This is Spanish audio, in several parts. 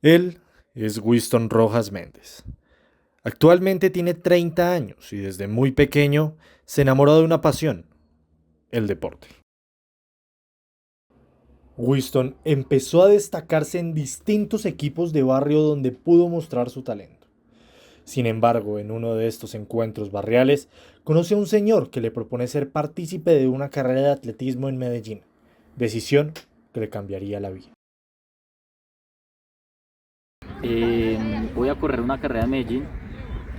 Él es Winston Rojas Méndez. Actualmente tiene 30 años y desde muy pequeño se enamoró de una pasión, el deporte. Winston empezó a destacarse en distintos equipos de barrio donde pudo mostrar su talento. Sin embargo, en uno de estos encuentros barriales, conoce a un señor que le propone ser partícipe de una carrera de atletismo en Medellín, decisión que le cambiaría la vida. Voy a correr una carrera en Medellín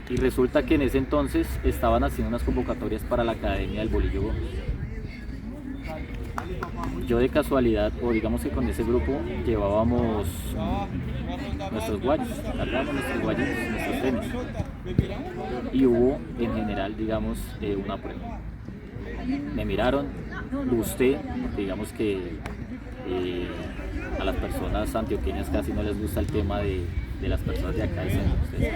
y resulta que en ese entonces estaban haciendo unas convocatorias para la Academia del Bolillo Gómez. Yo de casualidad, o digamos que con ese grupo llevábamos nuestros guayos, cargábamos nuestros guayos, nuestros tenis. Y hubo en general, digamos, una prueba. Me miraron, gusté, porque digamos que a las personas antioqueñas casi no les gusta el tema de las personas de acá, dicen ustedes.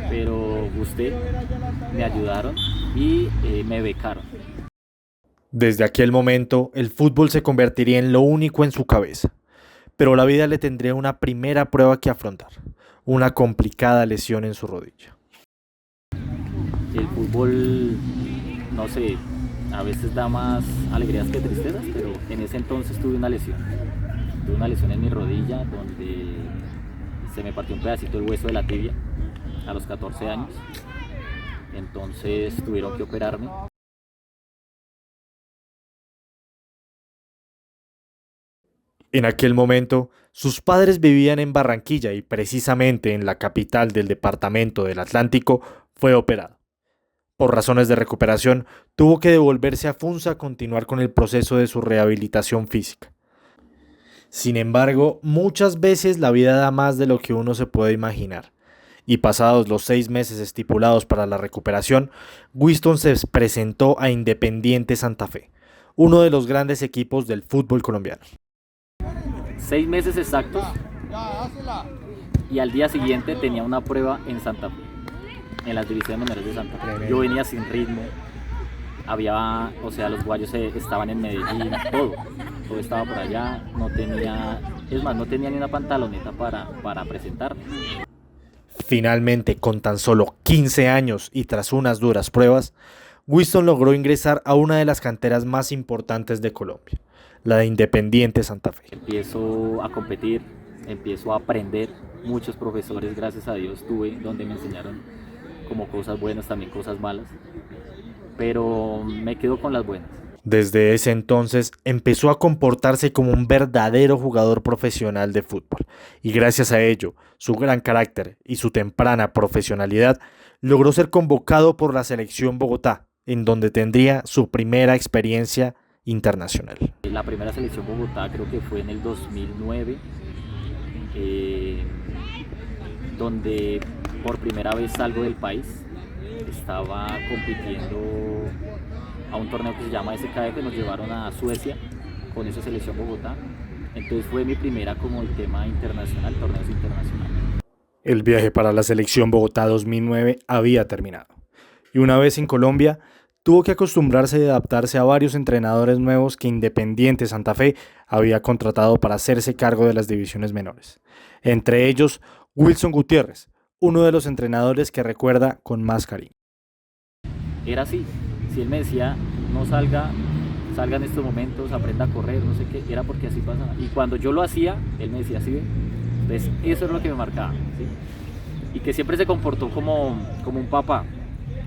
Pero gusté, me ayudaron y me becaron. Desde aquel momento, el fútbol se convertiría en lo único en su cabeza, pero la vida le tendría una primera prueba que afrontar, una complicada lesión en su rodilla. El fútbol, no sé, a veces da más alegrías que tristezas, pero en ese entonces tuve una lesión. Tuve una lesión en mi rodilla donde se me partió un pedacito del hueso de la tibia a los 14 años. Entonces tuvieron que operarme. En aquel momento, sus padres vivían en Barranquilla y precisamente en la capital del departamento del Atlántico fue operado. Por razones de recuperación, tuvo que devolverse a Funza a continuar con el proceso de su rehabilitación física. Sin embargo, muchas veces la vida da más de lo que uno se puede imaginar. Y pasados los 6 meses estipulados para la recuperación, Winston se presentó a Independiente Santa Fe, uno de los grandes equipos del fútbol colombiano. 6 meses exactos y al día siguiente tenía una prueba en Santa Fe, en las divisiones menores de Santa Fe. Yo venía sin ritmo, había, o sea, los guayos estaban en Medellín, todo estaba por allá, no tenía, es más, no tenía ni una pantaloneta para presentarme. Finalmente, con tan solo 15 años y tras unas duras pruebas, Winston logró ingresar a una de las canteras más importantes de Colombia, la de Independiente Santa Fe. Empiezo a competir, empiezo a aprender, muchos profesores, gracias a Dios, tuve donde me enseñaron como cosas buenas, también cosas malas, pero me quedo con las buenas. Desde ese entonces empezó a comportarse como un verdadero jugador profesional de fútbol y gracias a ello, su gran carácter y su temprana profesionalidad, logró ser convocado por la selección Bogotá, en donde tendría su primera experiencia internacional. La primera selección Bogotá creo que fue en el 2009, eh, donde por primera vez salgo del país. Estaba compitiendo a un torneo que se llama SKF, nos llevaron a Suecia con esa selección Bogotá. Entonces fue mi primera como el tema internacional, torneos internacionales. El viaje para la selección Bogotá 2009 había terminado y una vez en Colombia tuvo que acostumbrarse y adaptarse a varios entrenadores nuevos que Independiente Santa Fe había contratado para hacerse cargo de las divisiones menores. Entre ellos, Wilson Gutiérrez, uno de los entrenadores que recuerda con más cariño. Era así, si él me decía no salga, salga en estos momentos, aprenda a correr, no sé qué, era porque así pasaba. Y cuando yo lo hacía, él me decía así, ¿ve? Entonces eso es lo que me marcaba, ¿sí? Y que siempre se comportó como un papá.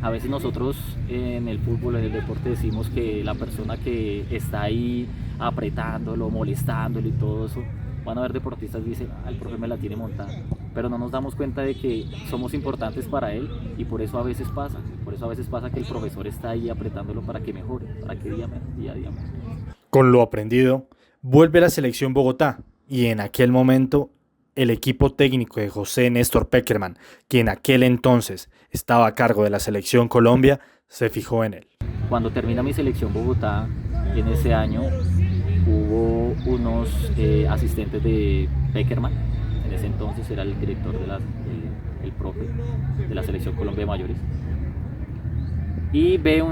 A veces nosotros en el fútbol, en el deporte decimos que la persona que está ahí apretándolo, molestándolo y todo eso, van a ver deportistas que dicen, el profe me la tiene montada, pero no nos damos cuenta de que somos importantes para él y por eso a veces pasa que el profesor está ahí apretándolo para que mejore, para que día a día mejore. Con lo aprendido, vuelve a la selección Bogotá y en aquel momento el equipo técnico de José Néstor Peckerman, que en aquel entonces estaba a cargo de la selección Colombia, se fijó en él. Cuando termina mi selección Bogotá, en ese año hubo unos asistentes de Peckerman, en ese entonces era el director el profe de la selección Colombia de mayores, y ve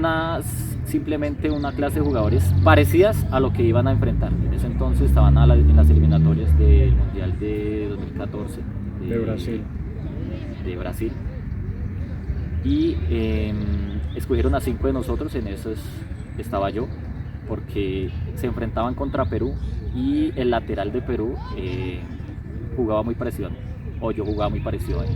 simplemente una clase de jugadores parecidas a lo que iban a enfrentar. En ese entonces estaban en las eliminatorias del Mundial de 2014 de Brasil. Y escogieron a 5 de nosotros, en esos estaba yo, porque se enfrentaban contra Perú y el lateral de Perú jugaba muy parecido a mí, o yo jugaba muy parecido a él.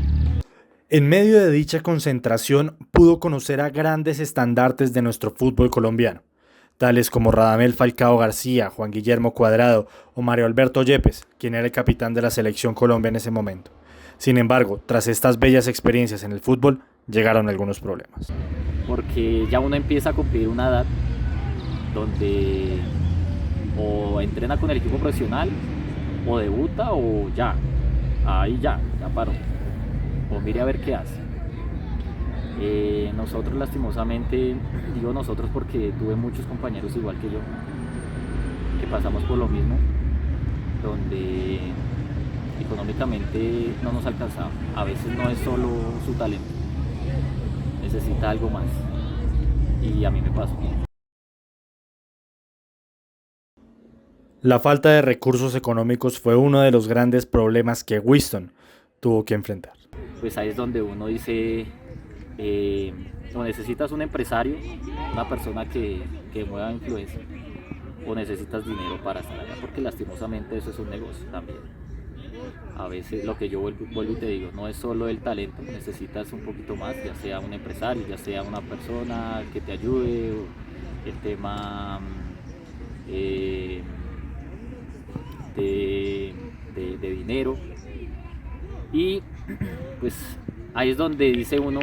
En medio de dicha concentración pudo conocer a grandes estandartes de nuestro fútbol colombiano, tales como Radamel Falcao García, Juan Guillermo Cuadrado o Mario Alberto Yepes, quien era el capitán de la Selección Colombia en ese momento. Sin embargo, tras estas bellas experiencias en el fútbol, llegaron algunos problemas. Porque ya uno empieza a cumplir una edad donde o entrena con el equipo profesional, o debuta, o ahí ya paró, o mire a ver qué hace. Nosotros lastimosamente, digo nosotros porque tuve muchos compañeros igual que yo, que pasamos por lo mismo, donde económicamente no nos alcanzaba. A veces no es solo su talento, necesita algo más, y a mí me pasó. La falta de recursos económicos fue uno de los grandes problemas que Winston tuvo que enfrentar. Pues ahí es donde uno dice, o necesitas un empresario, una persona que mueva influencia, o necesitas dinero para estar allá, porque lastimosamente eso es un negocio también. A veces lo que yo vuelvo y te digo, no es solo el talento, necesitas un poquito más, ya sea un empresario, ya sea una persona que te ayude, o el tema de dinero. Y pues ahí es donde dice uno,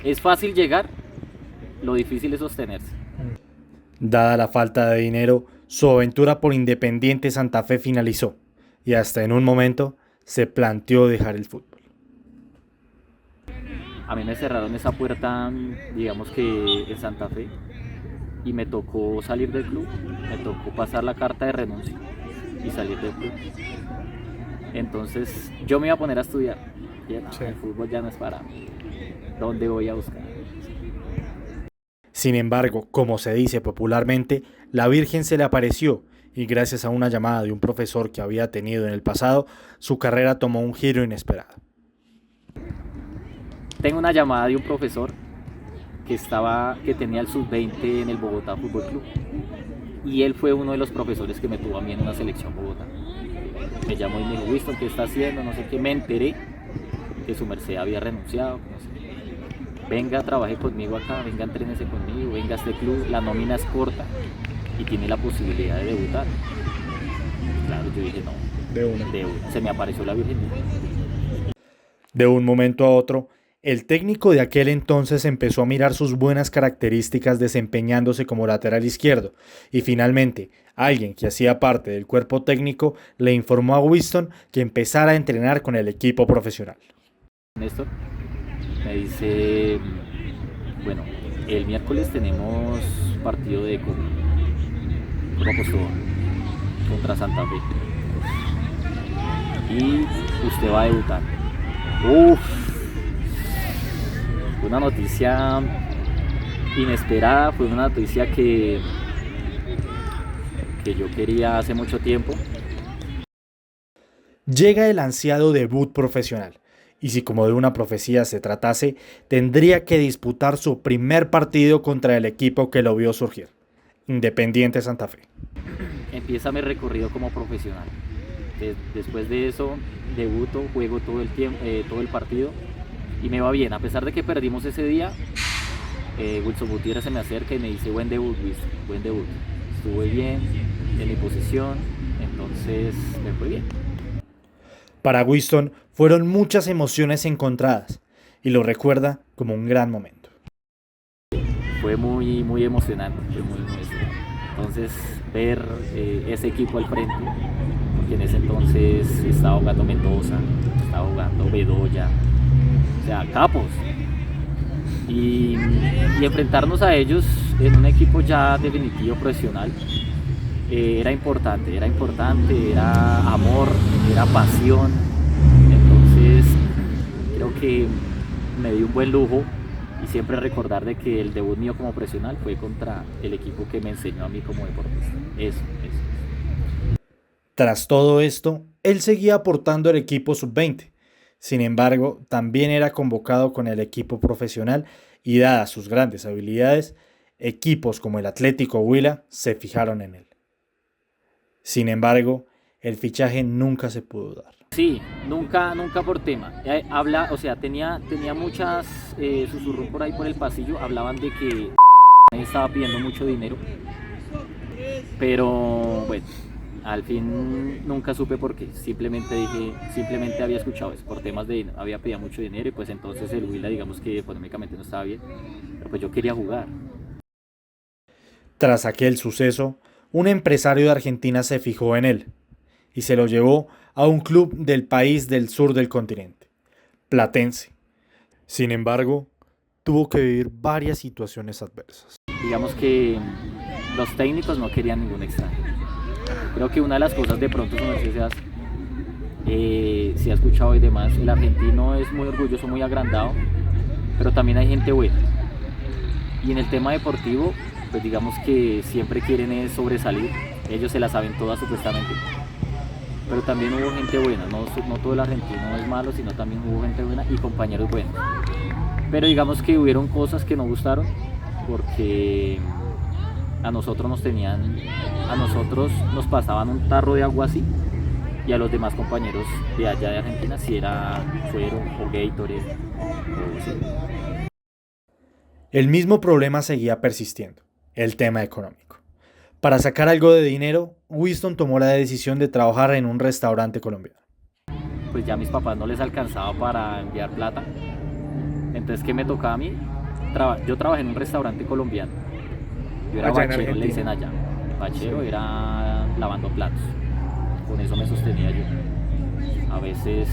es fácil llegar, lo difícil es sostenerse. Dada la falta de dinero, su aventura por Independiente Santa Fe finalizó y hasta en un momento se planteó dejar el fútbol. A mí me cerraron esa puerta, digamos que en Santa Fe, y me tocó salir del club, me tocó pasar la carta de renuncia y salir del club. Entonces yo me iba a poner a estudiar, y no, sí, el fútbol ya no es para mí, ¿dónde voy a buscar? Sin embargo, como se dice popularmente, la Virgen se le apareció y gracias a una llamada de un profesor que había tenido en el pasado, su carrera tomó un giro inesperado. Tengo una llamada de un profesor que tenía el sub-20 en el Bogotá Fútbol Club, y él fue uno de los profesores que me tuvo a mí en una selección Bogotá. Me llamó y me dijo, Winston, ¿qué está haciendo? No sé qué. Me enteré que su merced había renunciado, no sé. Venga, trabaje conmigo acá, venga, entrénese conmigo, venga a este club, la nómina es corta y tiene la posibilidad de debutar. Claro, yo dije no, de una. Se me apareció la Virgen. De un momento a otro, el técnico de aquel entonces empezó a mirar sus buenas características desempeñándose como lateral izquierdo y finalmente alguien que hacía parte del cuerpo técnico le informó a Winston que empezara a entrenar con el equipo profesional. Néstor me dice, bueno, el miércoles tenemos partido de Copa Postobón contra Santa Fe y usted va a debutar. Fue una noticia inesperada, fue una noticia que yo quería hace mucho tiempo. Llega el ansiado debut profesional, y si como de una profecía se tratase, tendría que disputar su primer partido contra el equipo que lo vio surgir, Independiente Santa Fe. Empieza mi recorrido como profesional. Después de eso, debuto, juego todo el partido y me va bien. A pesar de que perdimos ese día, Wilson Gutiérrez se me acerca y me dice, buen debut, Wilson, buen debut. Estuve bien en mi posición, entonces me fue bien. Para Winston fueron muchas emociones encontradas y lo recuerda como un gran momento. Fue muy, muy emocionante, Entonces ver ese equipo al frente, porque en ese entonces estaba jugando Mendoza, estaba jugando Bedoya, o sea, capos. Y enfrentarnos a ellos en un equipo ya definitivo profesional era importante, era amor, era pasión. Entonces creo que me dio un buen lujo y siempre recordar de que el debut mío como profesional fue contra el equipo que me enseñó a mí como deportista. Eso. Tras todo esto, él seguía aportando al equipo sub-20. Sin embargo, también era convocado con el equipo profesional y dadas sus grandes habilidades, equipos como el Atlético Huila se fijaron en él. Sin embargo, el fichaje nunca se pudo dar. Sí, nunca por tema. O sea, tenía muchas susurros por ahí por el pasillo, hablaban de que estaba pidiendo mucho dinero, pero bueno, al fin nunca supe por qué. Simplemente había escuchado eso, por temas de dinero, había pedido mucho dinero y pues entonces el Huila digamos que económicamente no estaba bien, pero pues yo quería jugar. Tras aquel suceso, un empresario de Argentina se fijó en él y se lo llevó a un club del país del sur del continente, Platense. Sin embargo, tuvo que vivir varias situaciones adversas. Digamos que los técnicos no querían ningún extranjero. Creo que una de las cosas de pronto son esas, si ha escuchado y demás, el argentino es muy orgulloso, muy agrandado, pero también hay gente buena. Y en el tema deportivo, pues digamos que siempre quieren sobresalir, ellos se la saben todas supuestamente. Pero también hubo gente buena, no todo el argentino es malo, sino también hubo gente buena y compañeros buenos. Pero digamos que hubieron cosas que no gustaron, porque a nosotros nos pasaban un tarro de agua así, y a los demás compañeros de allá de Argentina si era suero o Gatorade o sí. El mismo problema seguía persistiendo, el tema económico. Para sacar algo de dinero, Winston tomó la decisión de trabajar en un restaurante colombiano. Pues ya a mis papás no les alcanzaba para enviar plata, entonces ¿qué me tocaba a mí? Yo trabajé en un restaurante colombiano. Yo era bachero, le dicen allá. Bachero era lavando platos. Con eso me sostenía yo. A veces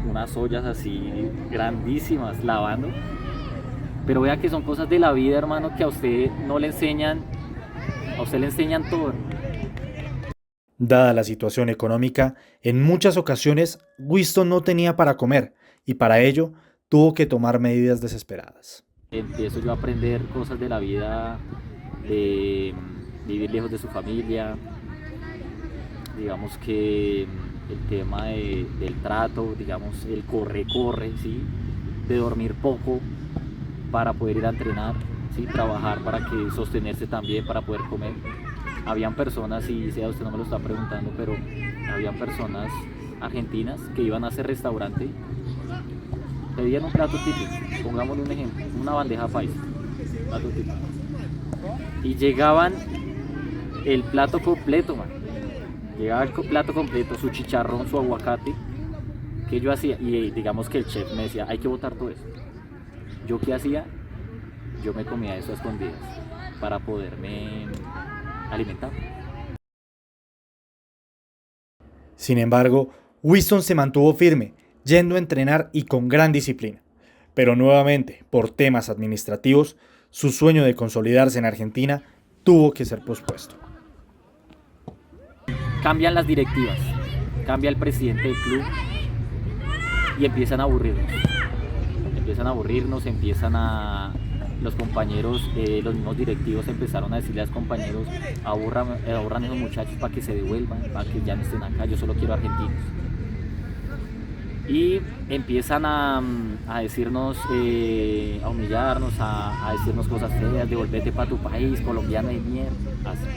unas ollas así grandísimas lavando. Pero vea que son cosas de la vida, hermano, que a usted no le enseñan. A usted le enseñan todo. Dada la situación económica, en muchas ocasiones Winston no tenía para comer y para ello tuvo que tomar medidas desesperadas. Empiezo yo a aprender cosas de la vida, de vivir lejos de su familia, digamos que el tema del trato, digamos el corre, ¿sí? De dormir poco para poder ir a entrenar, ¿sí? Trabajar para que sostenerse también, para poder comer. Habían personas, y sea usted no me lo está preguntando, pero habían personas argentinas que iban a ese restaurante, pedían un plato típico, pongámosle un ejemplo, una bandeja paisa, plato típico, y llegaban el plato completo, man. Llegaba el plato completo, su chicharrón, su aguacate, que yo hacía, y digamos que el chef me decía, hay que botar todo eso. ¿Yo qué hacía? Yo me comía eso a escondidas para poderme alimentar. Sin embargo, Winston se mantuvo firme, yendo a entrenar y con gran disciplina. Pero nuevamente, por temas administrativos, su sueño de consolidarse en Argentina tuvo que ser pospuesto. Cambian las directivas, cambia el presidente del club y empiezan a aburrirnos. Los compañeros, los mismos directivos empezaron a decirle a los compañeros, aburran a esos muchachos para que se devuelvan, para que ya no estén acá, yo solo quiero argentinos. Y empiezan a decirnos, a humillarnos, a decirnos cosas feas, devolvete para tu país, colombiano de mierda, así.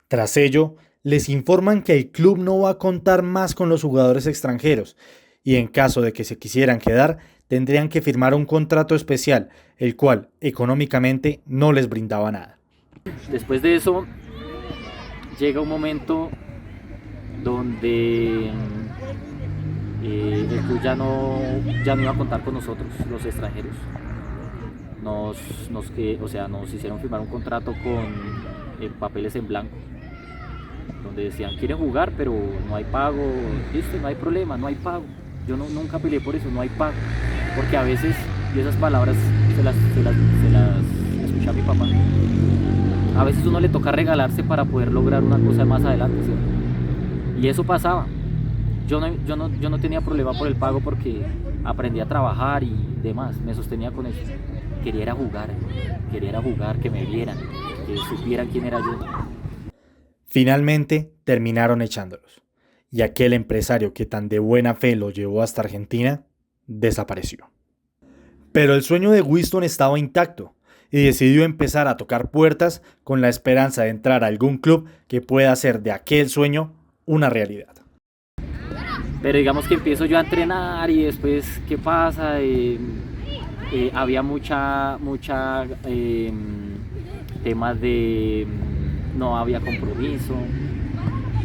Tras ello, les informan que el club no va a contar más con los jugadores extranjeros y en caso de que se quisieran quedar, tendrían que firmar un contrato especial, el cual económicamente no les brindaba nada. Después de eso, llega un momento donde el club ya no iba a contar con nosotros, los extranjeros. Nos hicieron firmar un contrato con papeles en blanco, donde decían, quieren jugar, pero no hay pago, listo, no hay problema, no hay pago. Yo nunca peleé por eso, no hay pago. Porque a veces, y esas palabras se las escuché a mi papá, a veces uno le toca regalarse para poder lograr una cosa más adelante, ¿cierto? Y eso pasaba. Yo no tenía problema por el pago porque aprendí a trabajar y demás, me sostenía con eso. Quería era jugar, que me vieran, que supieran quién era yo. Finalmente terminaron echándolos, y aquel empresario que tan de buena fe lo llevó hasta Argentina, desapareció. Pero el sueño de Winston estaba intacto, y decidió empezar a tocar puertas con la esperanza de entrar a algún club que pueda hacer de aquel sueño una realidad. Pero digamos que empiezo yo a entrenar y después, ¿qué pasa? Había mucha temas de no había compromiso.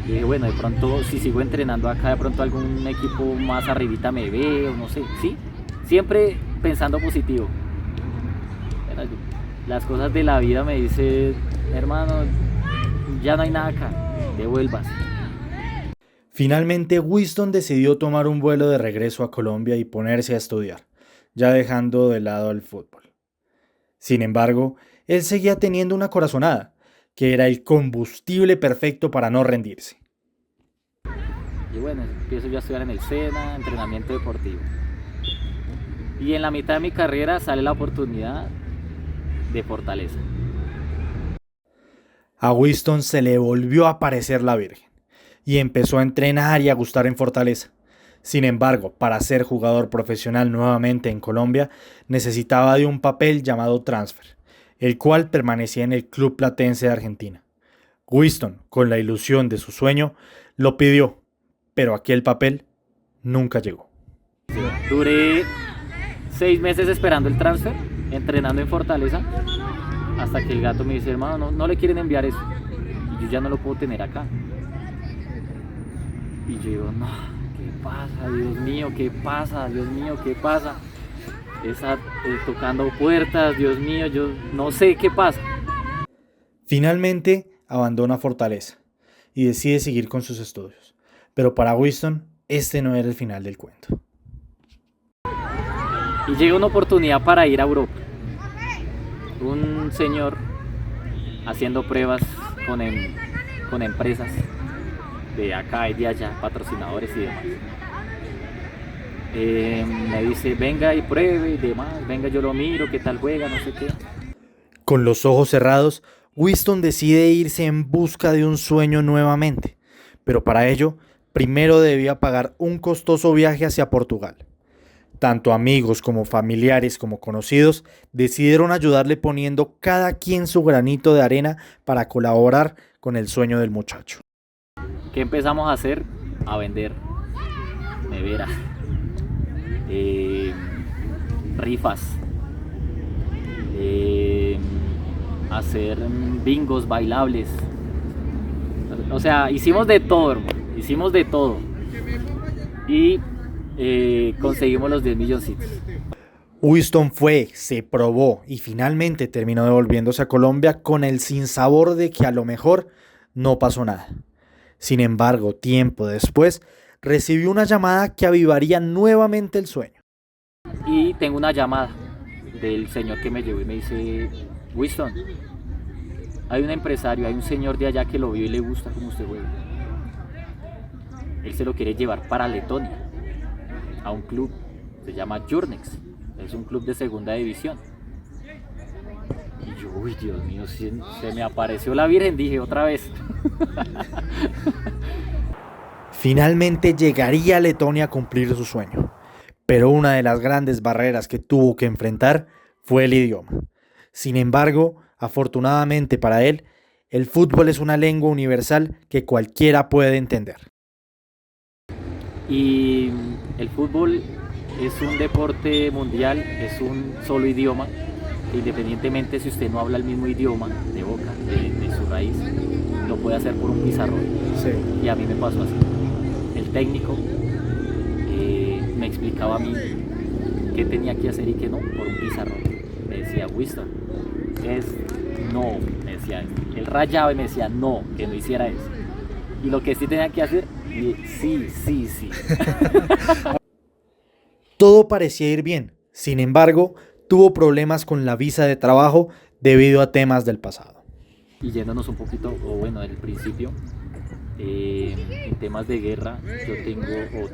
Y dije, bueno, de pronto si sigo entrenando acá, de pronto algún equipo más arribita me ve o no sé, ¿sí? Siempre pensando positivo. Las cosas de la vida me dicen, hermano, ya no hay nada acá, devuélvase. Finalmente, Winston decidió tomar un vuelo de regreso a Colombia y ponerse a estudiar, ya dejando de lado el fútbol. Sin embargo, él seguía teniendo una corazonada, que era el combustible perfecto para no rendirse. Y bueno, empiezo yo a estudiar en el SENA, entrenamiento deportivo. Y en la mitad de mi carrera sale la oportunidad de Fortaleza. A Winston se le volvió a aparecer la Virgen y empezó a entrenar y a gustar en Fortaleza. Sin embargo, para ser jugador profesional nuevamente en Colombia, necesitaba de un papel llamado transfer, el cual permanecía en el Club Platense de Argentina. Winston, con la ilusión de su sueño, lo pidió, pero aquel papel nunca llegó. Duré 6 meses esperando el transfer, entrenando en Fortaleza, hasta que el gato me dice, hermano, no le quieren enviar eso, y yo ya no lo puedo tener acá. Y yo digo, no, ¿qué pasa? Dios mío, ¿qué pasa? Dios mío, ¿qué pasa? Tocando puertas, Dios mío, yo no sé qué pasa. Finalmente abandona Fortaleza y decide seguir con sus estudios. Pero para Winston, este no era el final del cuento. Y llega una oportunidad para ir a Europa. Un señor haciendo pruebas con empresas de acá y de allá, patrocinadores y demás. Me dice, venga y pruebe y demás, venga yo lo miro, qué tal juega, no sé qué. Con los ojos cerrados, Winston decide irse en busca de un sueño nuevamente, pero para ello, primero debía pagar un costoso viaje hacia Portugal. Tanto amigos como familiares como conocidos decidieron ayudarle poniendo cada quien su granito de arena para colaborar con el sueño del muchacho. ¿Qué empezamos a hacer? A vender nevera, rifas, hacer bingos bailables. O sea, hicimos de todo, hermano. Hicimos de todo. Y conseguimos los 10 milloncitos. Winston fue, se probó y finalmente terminó devolviéndose a Colombia con el sinsabor de que a lo mejor no pasó nada. Sin embargo, tiempo después, recibió una llamada que avivaría nuevamente el sueño. Y tengo una llamada del señor que me llevó y me dice, Winston, hay un empresario, hay un señor de allá que lo vio y le gusta cómo usted juega. Él se lo quiere llevar para Letonia, a un club, se llama Jurnex, es un club de segunda división. Y yo, uy, Dios mío, se me apareció la Virgen, dije otra vez. Finalmente llegaría a Letonia a cumplir su sueño, pero una de las grandes barreras que tuvo que enfrentar fue el idioma. Sin embargo, afortunadamente para él, el fútbol es una lengua universal que cualquiera puede entender. Y el fútbol es un deporte mundial, es un solo idioma. Independientemente si usted no habla el mismo idioma de boca, de su raíz, lo puede hacer por un pizarrón. Sí. Y a mí me pasó así. El técnico me explicaba a mí qué tenía que hacer y qué no por un pizarrón. Me decía, Winston, es no, me decía. Él rayaba y me decía, no, que no hiciera eso. Y lo que sí tenía que hacer, sí. Todo parecía ir bien. Sin embargo, tuvo problemas con la visa de trabajo debido a temas del pasado. Y yéndonos un poquito, o bueno, del principio, en temas de guerra, yo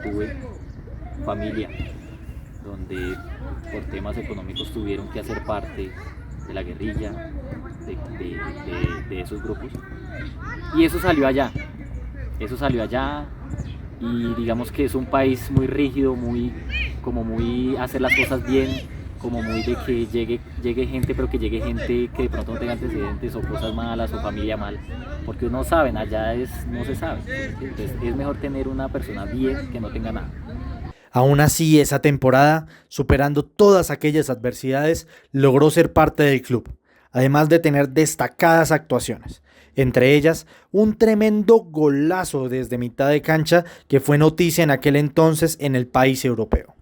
tuve familia donde por temas económicos tuvieron que hacer parte de la guerrilla, de esos grupos. Y eso salió allá y digamos que es un país muy rígido, muy hacer las cosas bien, como muy de que llegue gente, pero que llegue gente que de pronto no tenga antecedentes o cosas malas o familia mal, porque no saben, allá no se sabe. Entonces es mejor tener una persona bien que no tenga nada. Aún así, esa temporada, superando todas aquellas adversidades, logró ser parte del club, además de tener destacadas actuaciones. Entre ellas, un tremendo golazo desde mitad de cancha que fue noticia en aquel entonces en el país europeo.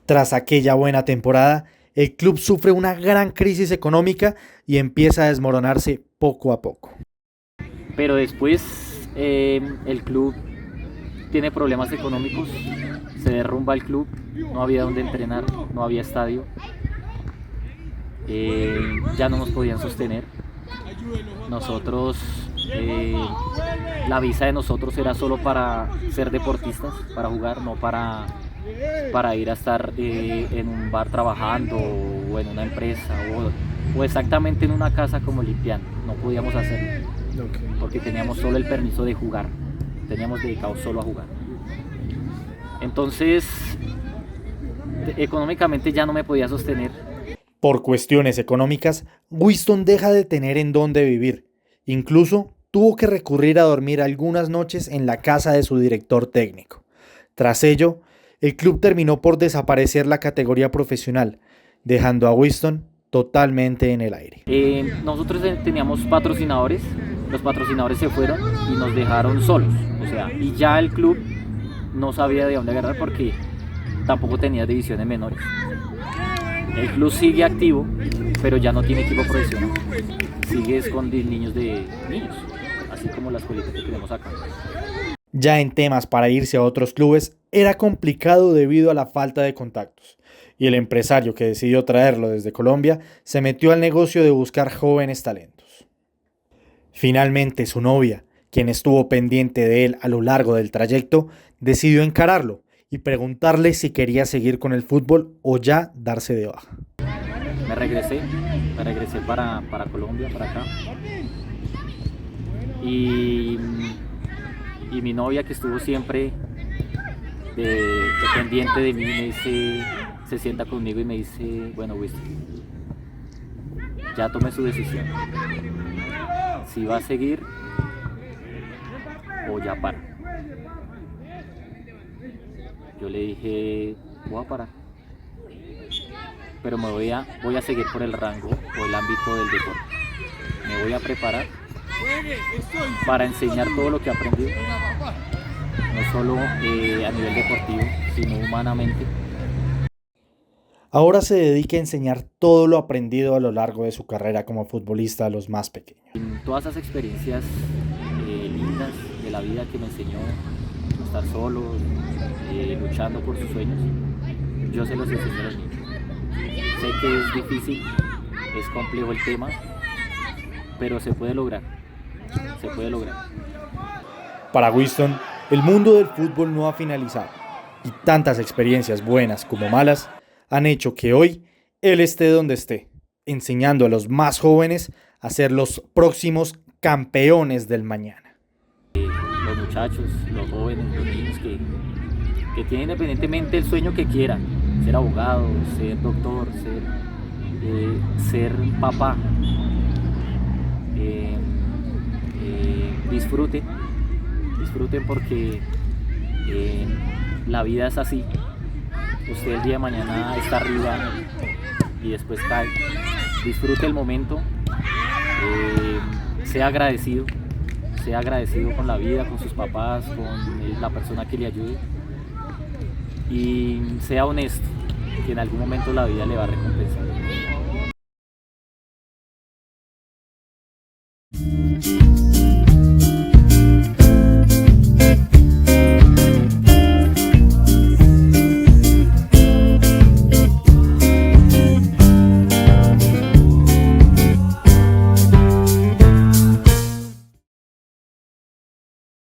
Tras aquella buena temporada, el club sufre una gran crisis económica y empieza a desmoronarse poco a poco. Pero después el club tiene problemas económicos, se derrumba el club, no había donde entrenar, no había estadio, ya no nos podían sostener. Nosotros, la visa de nosotros era solo para ser deportistas, para jugar, no para ir a estar en un bar trabajando o en una empresa o exactamente en una casa como limpiando. No podíamos hacerlo porque teníamos solo el permiso de jugar, teníamos dedicado solo a jugar. Entonces económicamente ya no me podía sostener. Por cuestiones económicas, Wiston deja de tener en dónde vivir. Incluso tuvo que recurrir a dormir algunas noches en la casa de su director técnico. Tras ello, el club terminó por desaparecer la categoría profesional, dejando a Wiston totalmente en el aire. Nosotros teníamos patrocinadores, los patrocinadores se fueron y nos dejaron solos, y ya el club no sabía de dónde agarrar porque tampoco tenía divisiones menores. El club sigue activo, pero ya no tiene equipo profesional, sigue con niños, así como las escuelitas que tenemos acá. Ya en temas para irse a otros clubes era complicado debido a la falta de contactos, y el empresario que decidió traerlo desde Colombia se metió al negocio de buscar jóvenes talentos. Finalmente su novia, quien estuvo pendiente de él a lo largo del trayecto, decidió encararlo y preguntarle si quería seguir con el fútbol o ya darse de baja. Me regresé para Colombia, para acá, y mi novia, que estuvo siempre pendiente de mí, se sienta conmigo y me dice: bueno, Wiston, ya tomé su decisión, si va a seguir o ya para. Yo le dije: voy a parar, pero voy a seguir por el rango o el ámbito del deporte. Me voy a preparar para enseñar todo lo que he aprendido, no solo a nivel deportivo, sino humanamente. Ahora se dedica a enseñar todo lo aprendido a lo largo de su carrera como futbolista a los más pequeños. Todas esas experiencias lindas de la vida que me enseñó a estar solo, luchando por sus sueños, yo se los enseño a los niños. Sé que es difícil, es complejo el tema, pero se puede lograr. Se puede lograr. Para Wiston, el mundo del fútbol no ha finalizado, y tantas experiencias buenas como malas han hecho que hoy él esté donde esté, enseñando a los más jóvenes a ser los próximos campeones del mañana. Los muchachos, los jóvenes, los niños que tienen independientemente el sueño que quieran, ser abogado, ser doctor, ser papá, disfruten porque la vida es así. Usted el día de mañana está arriba y después cae. Disfrute el momento, sea agradecido con la vida, con sus papás, con la persona que le ayude, y sea honesto, que en algún momento la vida le va a recompensar.